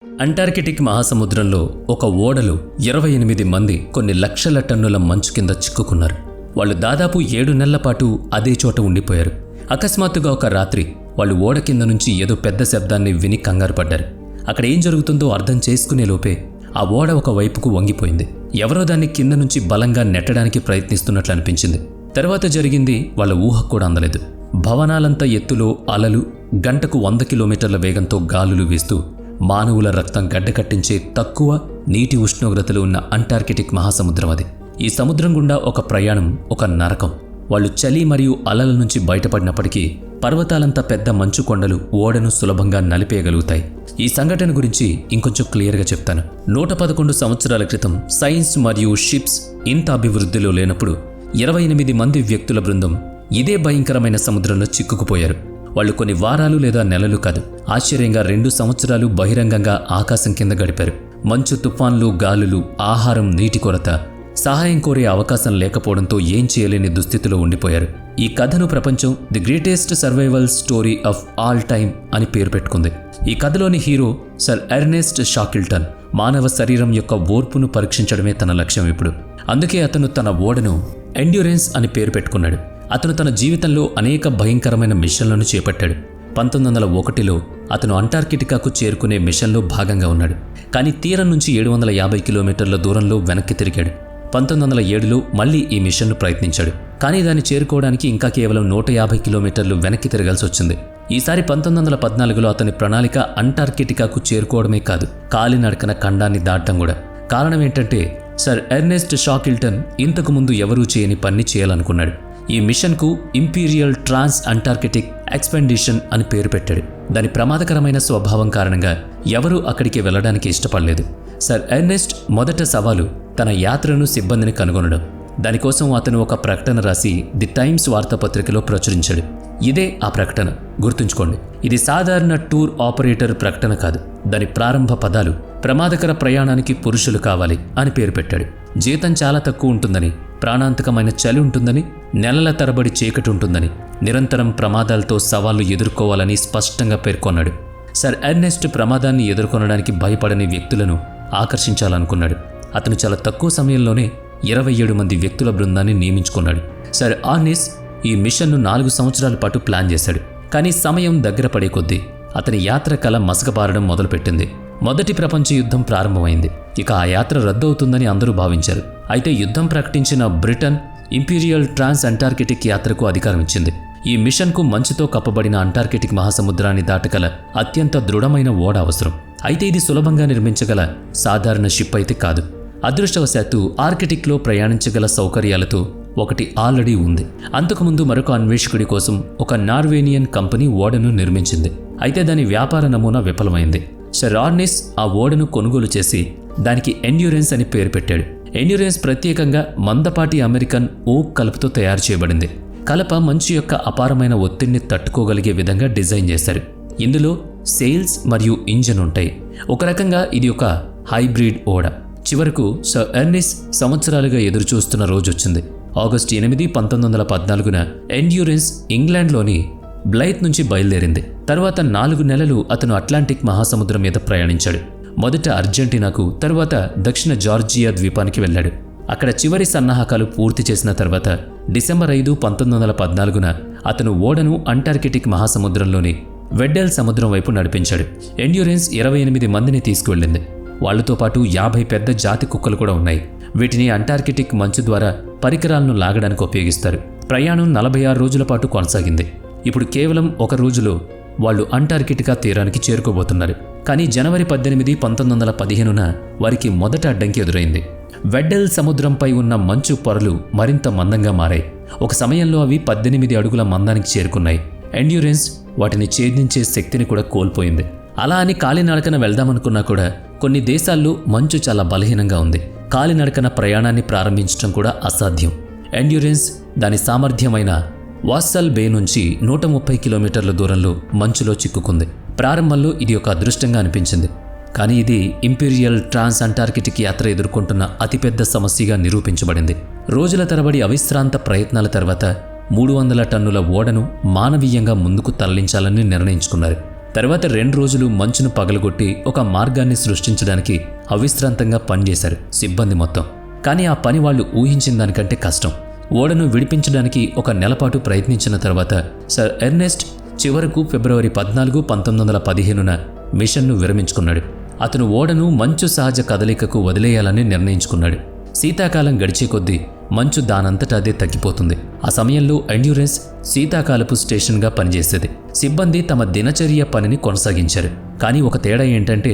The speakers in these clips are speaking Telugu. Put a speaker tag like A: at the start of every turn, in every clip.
A: అంటార్కిటిక్ మహాసముద్రంలో ఒక ఓడలో 28 మంది కొన్ని లక్షల టన్నుల మంచు కింద చిక్కుకున్నారు. వాళ్ళు దాదాపు 7 నెలల పాటు అదే చోట ఉండిపోయారు. అకస్మాత్తుగా ఒక రాత్రి వాళ్ళు ఓడ కింద నుంచి ఏదో పెద్ద శబ్దాన్ని విని కంగారు పడ్డారు. అక్కడ ఏం జరుగుతుందో అర్థం చేసుకునే లోపే ఆ ఓడ ఒక వైపుకు వంగిపోయింది. ఎవరో దాన్ని కింద నుంచి బలంగా నెట్టడానికి ప్రయత్నిస్తున్నట్లు అనిపించింది. తర్వాత జరిగింది వాళ్ళ ఊహకు కూడా అందలేదు. భవనాలంత ఎత్తులో అలలు, గంటకు 100 కిలోమీటర్ల వేగంతో గాలులు వీస్తూ మానవుల రక్తం గడ్డకట్టించే తక్కువ నీటి ఉష్ణోగ్రతలు ఉన్న అంటార్కిటిక్ మహాసముద్రం అది. ఈ సముద్రం గుండా ఒక ప్రయాణం ఒక నరకం. వాళ్ళు చలి మరియు అలల నుంచి బయటపడినప్పటికీ పర్వతాలంత పెద్ద మంచు కొండలు ఓడను సులభంగా నలిపేయగలుగుతాయి. ఈ సంఘటన గురించి ఇంకొంచెం క్లియర్గా చెప్తాను. 111 సంవత్సరాల క్రితం సైన్స్ మరియు షిప్స్ ఇంత అభివృద్ధిలో లేనప్పుడు 28 మంది వ్యక్తుల బృందం ఇదే భయంకరమైన సముద్రంలో చిక్కుకుపోయారు. వాళ్ళు కొన్ని వారాలు లేదా నెలలు కాదు, ఆశ్చర్యంగా 2 సంవత్సరాలు బహిరంగంగా ఆకాశం కింద గడిపారు. మంచు తుఫాన్లు, గాలులు, ఆహారం, నీటి కొరత, సహాయం కోరే అవకాశం లేకపోవడంతో ఏం చేయలేని దుస్థితిలో ఉండిపోయారు. ఈ కథను ప్రపంచం the greatest survival story of all time అని పేరు పెట్టుకుంది. ఈ కథలోని హీరో సర్ ఎర్నెస్ట్ షాకిల్టన్ మానవ శరీరం యొక్క ఓర్పును పరీక్షించడమే తన లక్ష్యం ఇప్పుడు. అందుకే అతను తన ఓడను ఎండ్యూరెన్స్ అని పేరు పెట్టుకున్నాడు. అతను తన జీవితంలో అనేక భయంకరమైన మిషన్లను చేపట్టాడు. 1901లో అతను అంటార్కిటికాకు చేరుకునే మిషన్లో భాగంగా ఉన్నాడు. కానీ తీరం నుంచి 750 కిలోమీటర్ల దూరంలో వెనక్కి తిరిగాడు. 1907లో మళ్లీ ఈ మిషన్ను ప్రయత్నించాడు. కానీ దాన్ని చేరుకోవడానికి ఇంకా కేవలం 150 కిలోమీటర్లు వెనక్కి తిరగాల్సి వచ్చింది. ఈసారి 1914లో అతని ప్రణాళిక అంటార్కిటికాకు చేరుకోవడమే కాదు, కాలినడకన ఖండాన్ని దాటడం కూడా. కారణం ఏంటంటే సర్ ఎర్నెస్ట్ షాకిల్టన్ ఇంతకు ముందు ఎవరూ చేయని పని చేయాలనుకున్నాడు. ఈ మిషన్కు ఇంపీరియల్ ట్రాన్స్ అంటార్కిటిక్ ఎక్స్పెడిషన్ అని పేరు పెట్టాడు. దాని ప్రమాదకరమైన స్వభావం కారణంగా ఎవరూ అక్కడికి వెళ్లడానికి ఇష్టపడలేదు. సర్ ఎర్నెస్ట్ మొదట సవాలు తన యాత్రను సిబ్బందిని కనుగొనడం. దానికోసం అతను ఒక ప్రకటన రాసి ది టైమ్స్ వార్తాపత్రికలో ప్రచురించాడు. ఇదే ఆ ప్రకటన, గుర్తుంచుకోండి. ఇది సాధారణ టూర్ ఆపరేటర్ ప్రకటన కాదు. దాని ప్రారంభ పదాలు ప్రమాదకర ప్రయాణానికి పురుషులు కావాలి అని పేరు పెట్టాడు. జీతం చాలా తక్కువ ఉంటుందని, ప్రాణాంతకమైన చలి ఉంటుందని, నెలల తరబడి చీకటి ఉంటుందని, నిరంతరం ప్రమాదాలతో సవాళ్లు ఎదుర్కోవాలని స్పష్టంగా పేర్కొన్నాడు. సర్ ఎర్నెస్ట్ ప్రమాదాన్ని ఎదుర్కొనడానికి భయపడని వ్యక్తులను ఆకర్షించాలనుకున్నాడు. అతను చాలా తక్కువ సమయంలోనే 27 మంది వ్యక్తుల బృందాన్ని నియమించుకున్నాడు. సర్ ఆర్నిస్ ఈ మిషన్ను 4 సంవత్సరాల పాటు ప్లాన్ చేశాడు. కానీ సమయం దగ్గర పడే కొద్దీ అతని యాత్ర కల మసకబారడం మొదలుపెట్టింది. మొదటి ప్రపంచ యుద్ధం ప్రారంభమైంది. ఇక ఆ యాత్ర రద్దవుతుందని అందరూ భావించారు. అయితే యుద్ధం ప్రకటించిన బ్రిటన్ ఇంపీరియల్ ట్రాన్స్ అంటార్కిటిక్ యాత్రకు అధికారం ఇచ్చింది. ఈ మిషన్కు మంచుతో కప్పబడిన అంటార్కిటిక్ మహాసముద్రాన్ని దాటగల అత్యంత దృఢమైన ఓడ అవసరం. అయితే ఇది సులభంగా నిర్మించగల సాధారణ షిప్ అయితే కాదు. అదృష్టవశాత్తు ఆర్కిటిక్లో ప్రయాణించగల సౌకర్యాలతో ఒకటి ఆల్రెడీ ఉంది. అంతకుముందు మరొక అన్వేషకుడి కోసం ఒక నార్వేనియన్ కంపెనీ ఓడను నిర్మించింది. అయితే దాని వ్యాపార నమూనా విఫలమైంది. సర్ ఆర్నిస్ ఆ ఓడను కొనుగోలు చేసి దానికి ఎండ్యూరెన్స్ అని పేరు పెట్టాడు. ఎండ్యూరెన్స్ ప్రత్యేకంగా మందపాటి అమెరికన్ ఓక్ కలపతో తయారు చేయబడింది. కలప మంచు యొక్క అపారమైన ఒత్తిడిని తట్టుకోగలిగే విధంగా డిజైన్ చేశారు. ఇందులో సెయిల్స్ మరియు ఇంజన్ ఉంటాయి. ఒక రకంగా ఇది ఒక హైబ్రిడ్ ఓడ. చివరకు సర్ ఎర్నిస్ సంవత్సరాలుగా ఎదురుచూస్తున్న రోజు వచ్చింది. ఆగస్టు 8, 1914న ఎండ్యూరెన్స్ ఇంగ్లాండ్లోని బ్లైత్ నుంచి బయలుదేరింది. తర్వాత 4 నెలలు అతను అట్లాంటిక్ మహాసముద్రం మీద ప్రయాణించాడు. మొదట అర్జెంటీనాకు, తర్వాత దక్షిణ జార్జియా ద్వీపానికి వెళ్ళాడు. అక్కడ చివరి సన్నాహకాలు పూర్తి చేసిన తర్వాత డిసెంబర్ 5, 1914న అతను ఓడను అంటార్కిటిక్ మహాసముద్రంలోని వెడ్డెల్ సముద్రం వైపు నడిపించాడు. ఎండ్యూరెన్స్ 28 మందిని తీసుకువెళ్ళింది. వాళ్లతో పాటు 50 పెద్ద జాతి కుక్కలు కూడా ఉన్నాయి. వీటిని అంటార్కిటిక్ మంచు ద్వారా పరికరాలను లాగడానికి ఉపయోగిస్తారు. ప్రయాణం 46 రోజుల పాటు కొనసాగింది. ఇప్పుడు కేవలం ఒక రోజులో వాళ్ళు అంటార్కిటికా తీరానికి చేరుకోబోతున్నారు. కానీ జనవరి 18, 1915న వారికి మొదట అడ్డంకి ఎదురైంది. వెడ్డెల్ సముద్రంపై ఉన్న మంచు పొరలు మరింత మందంగా మారాయి. ఒక సమయంలో అవి 18 అడుగుల మందానికి చేరుకున్నాయి. ఎండ్యూరెన్స్ వాటిని ఛేదించే శక్తిని కూడా కోల్పోయింది. అలా అని కాలినడకన వెళ్దామనుకున్నా కూడా కొన్ని దేశాల్లో మంచు చాలా బలహీనంగా ఉంది. కాలినడకన ప్రయాణాన్ని ప్రారంభించడం కూడా అసాధ్యం. ఎండ్యూరెన్స్ దాని సామర్థ్యమైన వాస్సల్ బే నుంచి 130 కిలోమీటర్ల దూరంలో మంచులో చిక్కుకుంది. ప్రారంభంలో ఇది ఒక అదృష్టంగా అనిపించింది. కానీ ఇది ఇంపీరియల్ ట్రాన్స్ అంటార్కిటిక్ యాత్ర ఎదుర్కొంటున్న అతిపెద్ద సమస్యగా నిరూపించబడింది. రోజుల తరబడి అవిశ్రాంత ప్రయత్నాల తర్వాత 300 టన్నుల ఓడను మానవీయంగా ముందుకు తరలించాలని నిర్ణయించుకున్నారు. తర్వాత 2 రోజులు మంచును పగలగొట్టి ఒక మార్గాన్ని సృష్టించడానికి అవిశ్రాంతంగా పనిచేశారు సిబ్బంది మొత్తం. కానీ ఆ పని వాళ్ళు ఊహించిన దానికంటే కష్టం. ఓడను విడిపించడానికి 1 నెలపాటు ప్రయత్నించిన తర్వాత సర్ ఎర్నెస్ట్ చివరకు ఫిబ్రవరి 14, 1915న మిషన్ను విరమించుకున్నాడు. అతను ఓడను మంచు సహజ కదలికకు వదిలేయాలని నిర్ణయించుకున్నాడు. శీతాకాలం గడిచే కొద్దీ మంచు దానంతట అదే తగ్గిపోతుంది. ఆ సమయంలో ఎండ్యూరెన్స్ శీతాకాలపు స్టేషన్గా పనిచేసేది. సిబ్బంది తమ దినచర్య పనిని కొనసాగించారు. కానీ ఒక తేడా ఏంటంటే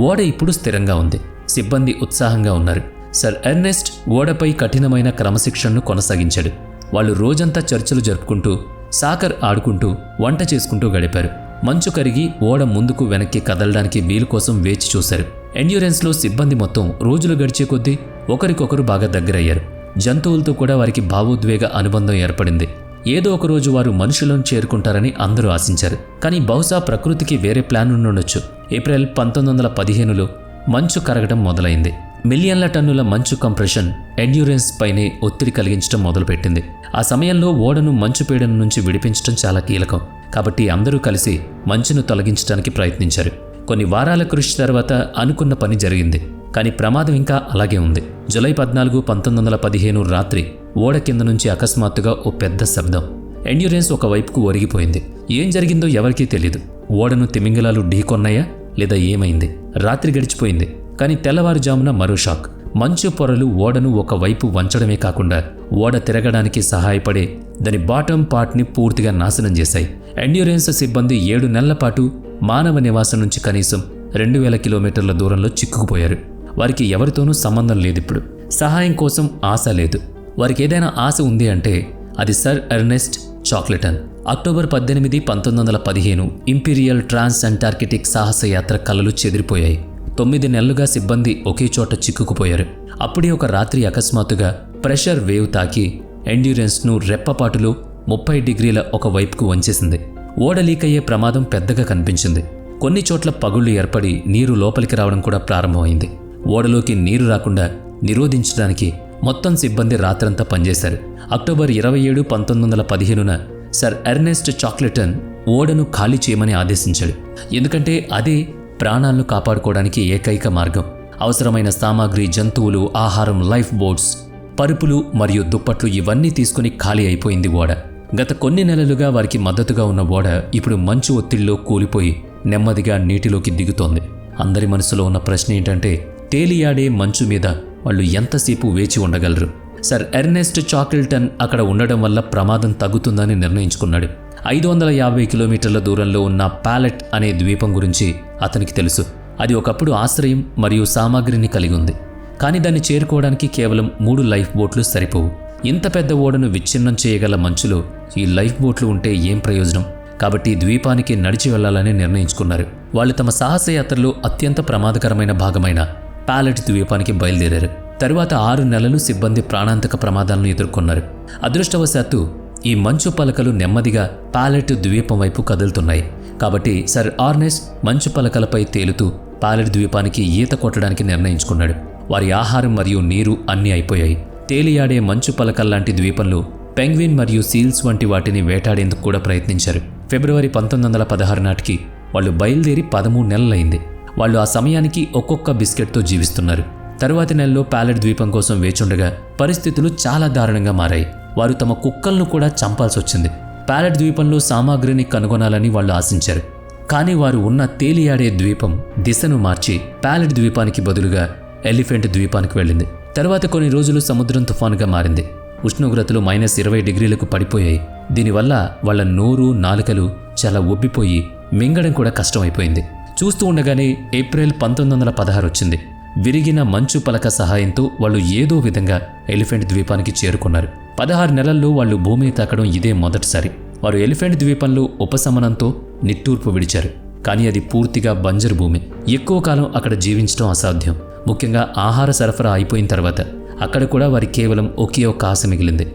A: ఓడ ఇప్పుడు స్థిరంగా ఉంది. సిబ్బంది ఉత్సాహంగా ఉన్నారు. సర్ ఎర్నెస్ట్ ఓడపై కఠినమైన క్రమశిక్షణను కొనసాగించాడు. వాళ్ళు రోజంతా చర్చలు జరుపుకుంటూ, సాకర్ ఆడుకుంటూ, వంట చేసుకుంటూ గడిపారు. మంచు కరిగి ఓడ ముందుకు వెనక్కి కదలడానికి వీలు కోసం వేచి చూశారు. ఎండ్యూరెన్స్లో సిబ్బంది మొత్తం రోజులు గడిచే కొద్దీ ఒకరికొకరు బాగా దగ్గరయ్యారు. జంతువులతో కూడా వారికి భావోద్వేగ అనుబంధం ఏర్పడింది. ఏదో ఒక రోజు వారు మనుషులను చేరుకుంటారని అందరూ ఆశించారు. కానీ బహుశా ప్రకృతికి వేరే ప్లాన్ ఉండొచ్చు. ఏప్రిల్ 1915లో మంచు కరగడం మొదలైంది. మిలియన్ల టన్నుల మంచు కంప్రెషన్ ఎండ్యూరెన్స్ పైనే ఒత్తిడి కలిగించడం మొదలుపెట్టింది. ఆ సమయంలో ఓడను మంచు పీడన నుంచి విడిపించడం చాలా కీలకం. కాబట్టి అందరూ కలిసి మంచును తొలగించడానికి ప్రయత్నించారు. కొన్ని వారాల కృషి తర్వాత అనుకున్న పని జరిగింది. కానీ ప్రమాదం ఇంకా అలాగే ఉంది. జూలై 14, 1915 రాత్రి ఓడ కింద నుంచి అకస్మాత్తుగా ఓ పెద్ద శబ్దం. ఎండ్యూరెన్స్ ఒకవైపుకు ఒరిగిపోయింది. ఏం జరిగిందో ఎవరికీ తెలీదు. ఓడను తిమింగలాలు ఢీకొన్నాయా లేదా ఏమైంది? రాత్రి గడిచిపోయింది. కానీ తెల్లవారుజామున మరో షాక్. మంచు పొరలు ఓడను ఒకవైపు వంచడమే కాకుండా ఓడ తిరగడానికి సహాయపడే దాని బాటమ్ పార్ట్ని పూర్తిగా నాశనం చేశాయి. ఎండ్యూరెన్స్ సిబ్బంది 7 నెలల పాటు మానవ నివాసం నుంచి కనీసం 2000 కిలోమీటర్ల దూరంలో చిక్కుకుపోయారు. వారికి ఎవరితోనూ సంబంధం లేదిప్పుడు. సహాయం కోసం ఆశ లేదు. వారికి ఏదైనా ఆశ ఉంది అంటే అది సర్ ఎర్నెస్ట్ చాక్లెటన్. అక్టోబర్ 18, 1915 ఇంపీరియల్ ట్రాన్స్ అంటార్కిటిక్ సాహసయాత్ర కలలు చెదిరిపోయాయి. 9 నెలలుగా సిబ్బంది ఒకే చోట చిక్కుకుపోయారు. అప్పుడే ఒక రాత్రి అకస్మాత్తుగా ప్రెషర్ వేవ్ తాకి ఎండ్యూరెన్స్ను రెప్పపాటులో 30 డిగ్రీల ఒక వైపుకు వంచేసింది. ఓడ లీక్ అయ్యే ప్రమాదం పెద్దగా కనిపించింది. కొన్ని చోట్ల పగుళ్లు ఏర్పడి నీరు లోపలికి రావడం కూడా ప్రారంభమైంది. ఓడలోకి నీరు రాకుండా నిరోధించడానికి మొత్తం సిబ్బంది రాత్రంతా పనిచేశారు. అక్టోబర్ 27, 1915న సర్ ఎర్నెస్ట్ చాక్లెటన్ ఓడను ఖాళీ చేయమని ఆదేశించాడు. ఎందుకంటే అదే ప్రాణాలను కాపాడుకోవడానికి ఏకైక మార్గం. అవసరమైన సామాగ్రి, జంతువులు, ఆహారం, లైఫ్ బోట్స్, పరుపులు మరియు దుప్పట్లు ఇవన్నీ తీసుకుని ఖాళీ అయిపోయింది ఓడ. గత కొన్ని నెలలుగా వారికి మద్దతుగా ఉన్న ఓడ ఇప్పుడు మంచు ఒత్తిడిలో కూలిపోయి నెమ్మదిగా నీటిలోకి దిగుతోంది. అందరి మనసులో ఉన్న ప్రశ్న ఏంటంటే తేలియాడే మంచు మీద వాళ్ళు ఎంతసేపు వేచి ఉండగలరు? సర్ ఎర్నెస్ట్ చాక్లెటన్ అక్కడ ఉండడం వల్ల ప్రమాదం తగ్గుతుందని నిర్ణయించుకున్నాడు. 550 కిలోమీటర్ల దూరంలో ఉన్న ప్యాలెట్ అనే ద్వీపం గురించి అతనికి తెలుసు. అది ఒకప్పుడు ఆశ్రయం మరియు సామాగ్రిని కలిగి ఉంది. కానీ దాన్ని చేరుకోవడానికి కేవలం 3 లైఫ్ బోట్లు సరిపోవు. ఇంత పెద్ద ఓడను విచ్ఛిన్నం చేయగల మంచులో ఈ లైఫ్ బోట్లు ఉంటే ఏం ప్రయోజనం? కాబట్టి ద్వీపానికి నడిచి వెళ్లాలని నిర్ణయించుకున్నారు. వాళ్ళు తమ సాహసయాత్రలో అత్యంత ప్రమాదకరమైన భాగమైన ప్యాలెట్ ద్వీపానికి బయలుదేరారు. తరువాత 6 నెలలు సిబ్బంది ప్రాణాంతక ప్రమాదాలను ఎదుర్కొన్నారు. అదృష్టవశాత్తు ఈ మంచు పలకలు నెమ్మదిగా ప్యాలెట్ ద్వీపం వైపు కదులుతున్నాయి. కాబట్టి సర్ ఎర్నెస్ట్ మంచు పలకలపై తేలుతూ ప్యాలెట్ ద్వీపానికి ఈత కొట్టడానికి నిర్ణయించుకున్నాడు. వారి ఆహారం మరియు నీరు అన్నీ అయిపోయాయి. తేలియాడే మంచు పలకల్లాంటి ద్వీపంలో పెంగ్విన్ మరియు సీల్స్ వంటి వాటిని వేటాడేందుకు కూడా ప్రయత్నించారు. ఫిబ్రవరి 1916 నాటికి వాళ్ళు బయలుదేరి 13 నెలలైంది. వాళ్ళు ఆ సమయానికి ఒక్కొక్క బిస్కెట్తో జీవిస్తున్నారు. తరువాతి నెలలో ప్యాలెట్ ద్వీపం కోసం వేచుండగా పరిస్థితులు చాలా దారుణంగా మారాయి. వారు తమ కుక్కలను కూడా చంపాల్సి వచ్చింది. ప్యాలెట్ ద్వీపంలో సామాగ్రిని కనుగొనాలని వాళ్ళు ఆశించారు. కానీ వారు ఉన్న తేలియాడే ద్వీపం దిశను మార్చి ప్యాలెట్ ద్వీపానికి బదులుగా ఎలిఫెంట్ ద్వీపానికి వెళ్ళింది. తర్వాత కొన్ని రోజులు సముద్రం తుఫానుగా మారింది. ఉష్ణోగ్రతలు -20 డిగ్రీలకు పడిపోయాయి. దీనివల్ల వాళ్ళ నోరు, నాలుకలు చాలా ఉబ్బిపోయి మింగడం కూడా కష్టమైపోయింది. చూస్తూ ఉండగానే ఏప్రిల్ 1916 వచ్చింది. విరిగిన మంచు పలక సహాయంతో వాళ్ళు ఏదో విధంగా ఎలిఫెంట్ ద్వీపానికి చేరుకున్నారు. 16 నెలల్లో వాళ్ళు భూమిని తాకడం ఇదే మొదటిసారి. వారు ఎలిఫెంట్ ద్వీపంలో ఉపశమనంతో నిట్టూర్పు విడిచారు. కానీ అది పూర్తిగా బంజరు భూమి. ఎక్కువ కాలం అక్కడ జీవించడం అసాధ్యం. ముఖ్యంగా ఆహార సరఫరా అయిపోయిన తర్వాత అక్కడ కూడా వారి కేవలం ఒకే ఒక ఆశ మిగిలింది.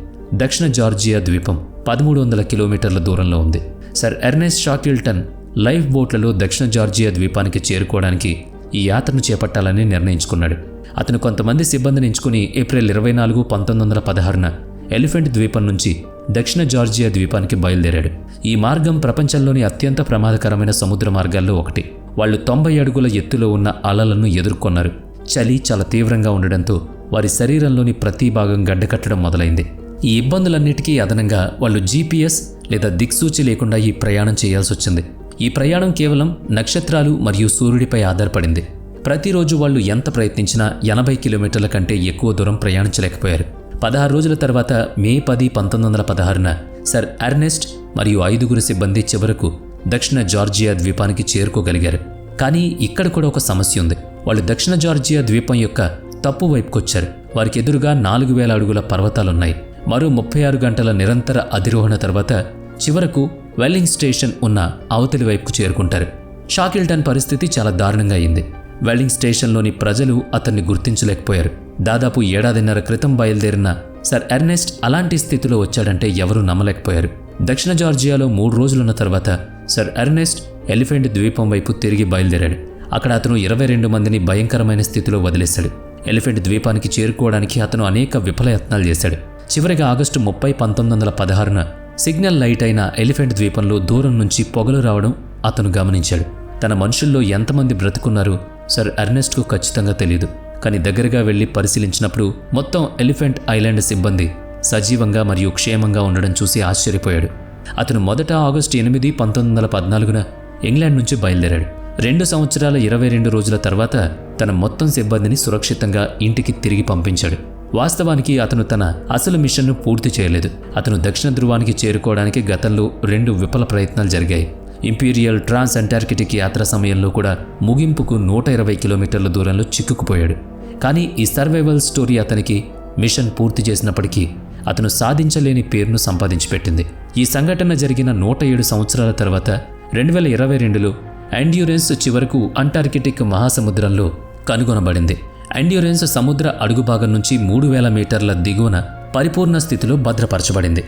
A: దక్షిణ జార్జియా ద్వీపం 1300 కిలోమీటర్ల దూరంలో ఉంది. సర్ ఎర్నెస్ట్ చాక్లెటన్ లైఫ్ బోట్లలో దక్షిణ జార్జియా ద్వీపానికి చేరుకోవడానికి ఈ యాత్రను చేపట్టాలని నిర్ణయించుకున్నాడు. అతను కొంతమంది సిబ్బందిని ఎంచుకుని ఏప్రిల్ 24, 1916న ఎలిఫెంట్ ద్వీపం నుంచి దక్షిణ జార్జియా ద్వీపానికి బయలుదేరాడు. ఈ మార్గం ప్రపంచంలోని అత్యంత ప్రమాదకరమైన సముద్ర మార్గాల్లో ఒకటి. వాళ్ళు 90 అడుగుల ఎత్తులో ఉన్న అలలను ఎదుర్కొన్నారు. చలి చాలా తీవ్రంగా ఉండడంతో వారి శరీరంలోని ప్రతి భాగం గడ్డకట్టడం మొదలైంది. ఈ ఇబ్బందులన్నిటికీ అదనంగా వాళ్ళు జీపీఎస్ లేదా దిక్సూచి లేకుండా ఈ ప్రయాణం చేయాల్సి వచ్చింది. ఈ ప్రయాణం కేవలం నక్షత్రాలు మరియు సూర్యుడిపై ఆధారపడింది. ప్రతిరోజు వాళ్ళు ఎంత ప్రయత్నించినా 80 కిలోమీటర్ల కంటే ఎక్కువ దూరం ప్రయాణించలేకపోయారు. 16 రోజుల తర్వాత మే 10, 1916న సర్ ఎర్నెస్ట్ మరియు 5 సిబ్బంది చివరకు దక్షిణ జార్జియా ద్వీపానికి చేరుకోగలిగారు. కానీ ఇక్కడ కూడా ఒక సమస్య ఉంది. వాళ్ళు దక్షిణ జార్జియా ద్వీపం యొక్క తప్పు వైపుకొచ్చారు. వారికి ఎదురుగా 4000 అడుగుల పర్వతాలున్నాయి. మరో 36 గంటల నిరంతర అధిరోహణ తర్వాత చివరకు వెల్లింగ్ స్టేషన్ ఉన్న అవతలి వైపుకు చేరుకుంటారు. షాకిల్టన్ పరిస్థితి చాలా దారుణంగా అయింది. వెల్లింగ్ స్టేషన్లోని ప్రజలు అతన్ని గుర్తించలేకపోయారు. దాదాపు 1.5 ఏళ్ల క్రితం బయలుదేరిన సర్ ఎర్నెస్ట్ అలాంటి స్థితిలో వచ్చాడంటే ఎవరూ నమ్మలేకపోయారు. దక్షిణ జార్జియాలో 3 రోజులున్న తర్వాత సర్ ఎర్నెస్ట్ ఎలిఫెంట్ ద్వీపం వైపు తిరిగి బయలుదేరాడు. అక్కడ అతను 22 మందిని భయంకరమైన స్థితిలో వదిలేశాడు. ఎలిఫెంట్ ద్వీపానికి చేరుకోవడానికి అతను అనేక విఫలయత్నాలు చేశాడు. చివరిగా ఆగస్టు 30, 1916న సిగ్నల్ లైట్ అయిన ఎలిఫెంట్ ద్వీపంలో దూరం నుంచి పొగలు రావడం అతను గమనించాడు. తన మనుషుల్లో ఎంతమంది బ్రతుకున్నారో సర్ ఎర్నెస్ట్కు ఖచ్చితంగా తెలియదు. కానీ దగ్గరగా వెళ్లి పరిశీలించినప్పుడు మొత్తం ఎలిఫెంట్ ఐలాండ్ సిబ్బంది సజీవంగా మరియు క్షేమంగా ఉండడం చూసి ఆశ్చర్యపోయాడు. అతను మొదట ఆగస్టు 8, 1914న ఇంగ్లాండ్ నుంచి బయలుదేరాడు. 2 సంవత్సరాల 22 రోజుల తర్వాత తన మొత్తం సిబ్బందిని సురక్షితంగా ఇంటికి తిరిగి పంపించాడు. వాస్తవానికి అతను తన అసలు మిషన్ను పూర్తి చేయలేదు. అతను దక్షిణ ధృవానికి చేరుకోవడానికి గతంలో 2 విఫల ప్రయత్నాలు జరిగాయి. ఇంపీరియల్ ట్రాన్స్ అంటార్కిటిక్ యాత్ర సమయంలో కూడా ముగింపుకు 120 కిలోమీటర్ల దూరంలో చిక్కుకుపోయాడు. కానీ ఈ సర్వైవల్ స్టోరీ అతనికి మిషన్ పూర్తి చేసినప్పటికీ అతను సాధించలేని పేరును సంపాదించి పెట్టింది. ఈ సంఘటన జరిగిన 107 సంవత్సరాల తర్వాత 2022లో ఎండ్యూరెన్స్ చివరకు అంటార్కిటిక్ మహాసముద్రంలో కనుగొనబడింది. ఎండ్యూరెన్స్ సముద్ర అడుగుభాగం నుంచి 3000 మీటర్ల దిగువన పరిపూర్ణ స్థితిలో భద్రపరచబడింది.